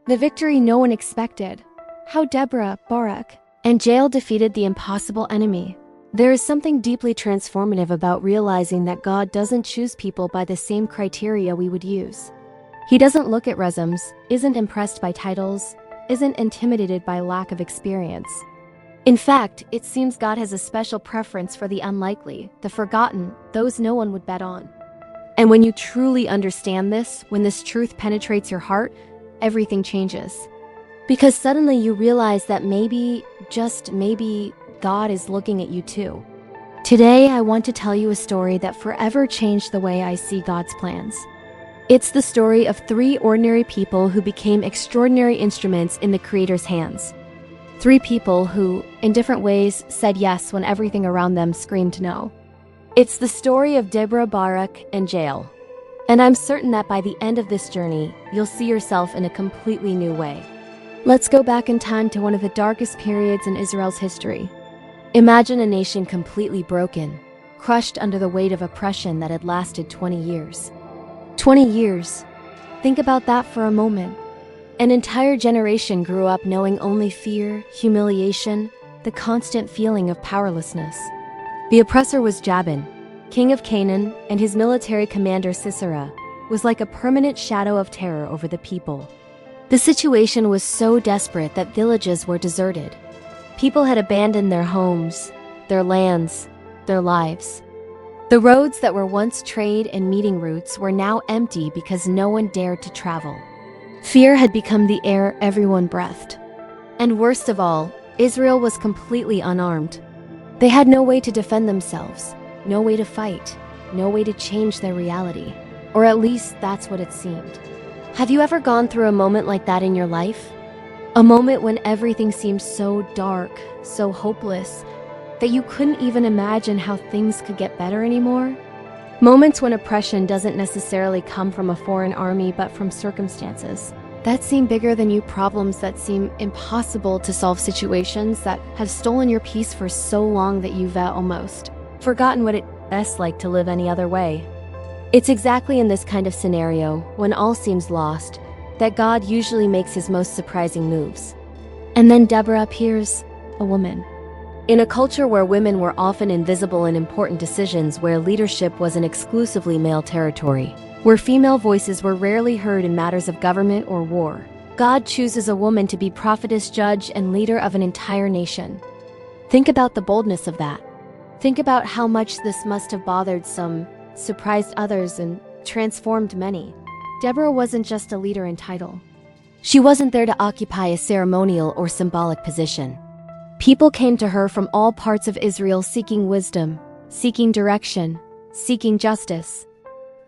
The victory no one expected. How Deborah, Barak, and Jael defeated the impossible enemy. There is something deeply transformative about realizing that God doesn't choose people by the same criteria we would use. He doesn't look at resumes, isn't impressed by titles, isn't intimidated by lack of experience. In fact, it seems God has a special preference for the unlikely, the forgotten, those no one would bet on. And when you truly understand this, when this truth penetrates your heart, everything changes. Because suddenly you realize that maybe, just maybe, God is looking at you too. Today, I want to tell you a story that forever changed the way I see God's plans. It's the story of 3 ordinary people who became extraordinary instruments in the Creator's hands. 3 people who, in different ways, said yes when everything around them screamed no. It's the story of Deborah, Barak, and Jael. And I'm certain that by the end of this journey, you'll see yourself in a completely new way. Let's go back in time to one of the darkest periods in Israel's history. Imagine a nation completely broken, crushed under the weight of oppression that had lasted 20 years. 20 years. Think about that for a moment. An entire generation grew up knowing only fear, humiliation, the constant feeling of powerlessness. The oppressor was Jabin, king of Canaan, and his military commander Sisera was like a permanent shadow of terror over the people. The situation was so desperate that villages were deserted. People had abandoned their homes, their lands, their lives. The roads that were once trade and meeting routes were now empty because no one dared to travel. Fear had become the air everyone breathed. And worst of all, Israel was completely unarmed. They had no way to defend themselves, no way to fight, no way to change their reality. Or at least that's what it seemed. Have you ever gone through a moment like that in your life? A moment when everything seemed so dark, so hopeless, that you couldn't even imagine how things could get better anymore? Moments when oppression doesn't necessarily come from a foreign army but from circumstances that seem bigger than you, problems that seem impossible to solve, situations that have stolen your peace for so long that you've almost forgotten what it's like to live any other way. It's exactly in this kind of scenario, when all seems lost, that God usually makes his most surprising moves. And then Deborah appears, a woman. In a culture where women were often invisible in important decisions, where leadership was an exclusively male territory, where female voices were rarely heard in matters of government or war, God chooses a woman to be prophetess, judge, and leader of an entire nation. Think about the boldness of that. Think about how much this must have bothered some, surprised others, and transformed many. Deborah wasn't just a leader in title. She wasn't there to occupy a ceremonial or symbolic position. People came to her from all parts of Israel seeking wisdom, seeking direction, seeking justice.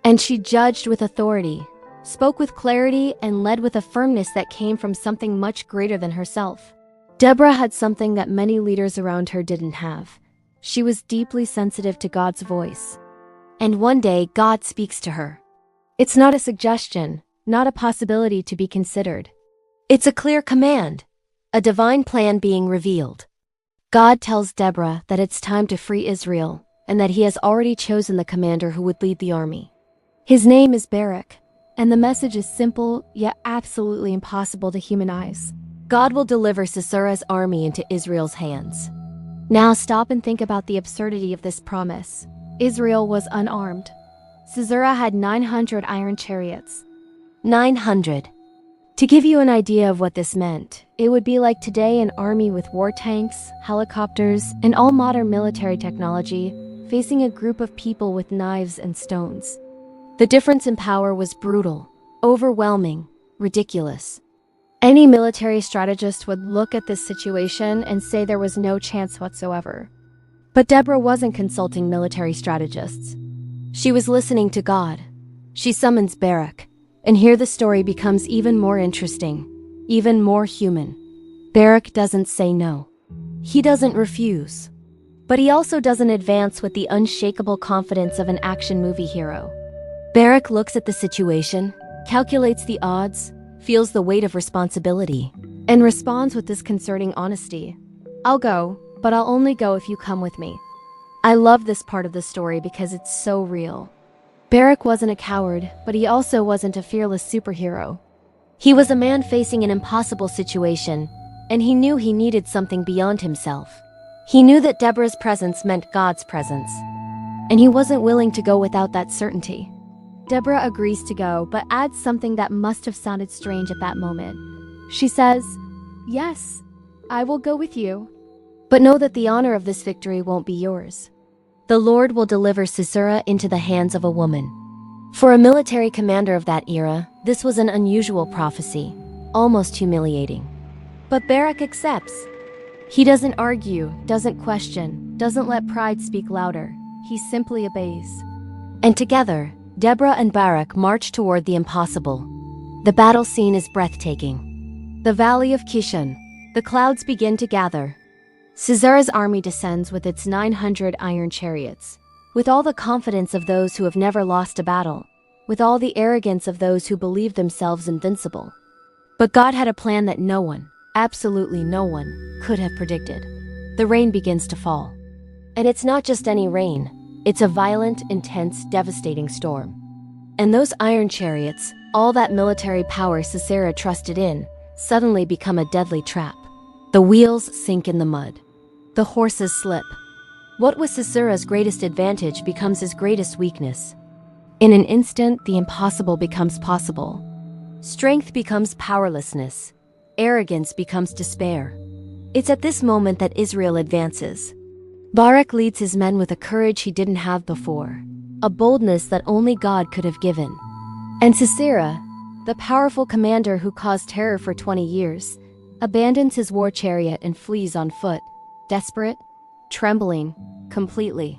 And she judged with authority, spoke with clarity, and led with a firmness that came from something much greater than herself. Deborah had something that many leaders around her didn't have. She was deeply sensitive to God's voice. And one day, God speaks to her. It's not a suggestion, not a possibility to be considered. It's a clear command, a divine plan being revealed. God tells Deborah that it's time to free Israel, and that he has already chosen the commander who would lead the army. His name is Barak, and the message is simple, yet absolutely impossible to human eyes. God will deliver Sisera's army into Israel's hands. Now stop and think about the absurdity of this promise. Israel was unarmed. Sisera had 900 iron chariots. 900. To give you an idea of what this meant, it would be like today an army with war tanks, helicopters, and all modern military technology facing a group of people with knives and stones. The difference in power was brutal, overwhelming, ridiculous. Any military strategist would look at this situation and say there was no chance whatsoever. But Deborah wasn't consulting military strategists. She was listening to God. She summons Barak. And here the story becomes even more interesting, even more human. Barak doesn't say no. He doesn't refuse. But he also doesn't advance with the unshakable confidence of an action movie hero. Barak looks at the situation, calculates the odds, feels the weight of responsibility, and responds with disconcerting honesty. I'll go, but I'll only go if you come with me. I love this part of the story because it's so real. Barak wasn't a coward, but he also wasn't a fearless superhero. He was a man facing an impossible situation, and he knew he needed something beyond himself. He knew that Deborah's presence meant God's presence, and he wasn't willing to go without that certainty. Deborah agrees to go, but adds something that must have sounded strange at that moment. She says, "Yes, I will go with you. But know that the honor of this victory won't be yours. The Lord will deliver Sisera into the hands of a woman." For a military commander of that era, this was an unusual prophecy, almost humiliating. But Barak accepts. He doesn't argue, doesn't question, doesn't let pride speak louder. He simply obeys. And together, Deborah and Barak march toward the impossible. The battle scene is breathtaking. The valley of Kishon. The clouds begin to gather. Sisera's army descends with its 900 iron chariots, with all the confidence of those who have never lost a battle, with all the arrogance of those who believe themselves invincible. But God had a plan that no one, absolutely no one, could have predicted. The rain begins to fall. And it's not just any rain, it's a violent, intense, devastating storm. And those iron chariots, all that military power Sisera trusted in, suddenly become a deadly trap. The wheels sink in the mud. The horses slip. What was Sisera's greatest advantage becomes his greatest weakness. In an instant, the impossible becomes possible. Strength becomes powerlessness. Arrogance becomes despair. It's at this moment that Israel advances. Barak leads his men with a courage he didn't have before, a boldness that only God could have given. And Sisera, the powerful commander who caused terror for 20 years, abandons his war chariot and flees on foot, desperate, trembling, completely.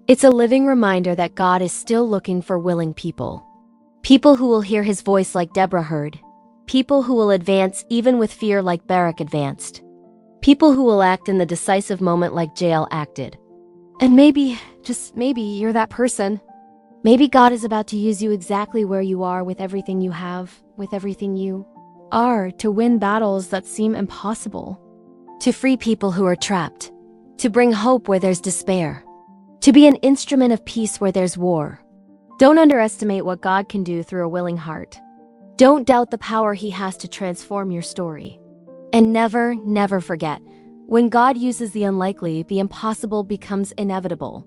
It's a living reminder that God is still looking for willing people. People who will hear his voice like Deborah heard. People who will advance even with fear like Barak advanced. People who will act in the decisive moment like Jael acted. And maybe, just maybe, you're that person. Maybe God is about to use you exactly where you are with everything you have, with everything you are, to win battles that seem impossible. To free people who are trapped. To bring hope where there's despair. To be an instrument of peace where there's war. Don't underestimate what God can do through a willing heart. Don't doubt the power he has to transform your story. And never, never forget, when God uses the unlikely, the impossible becomes inevitable.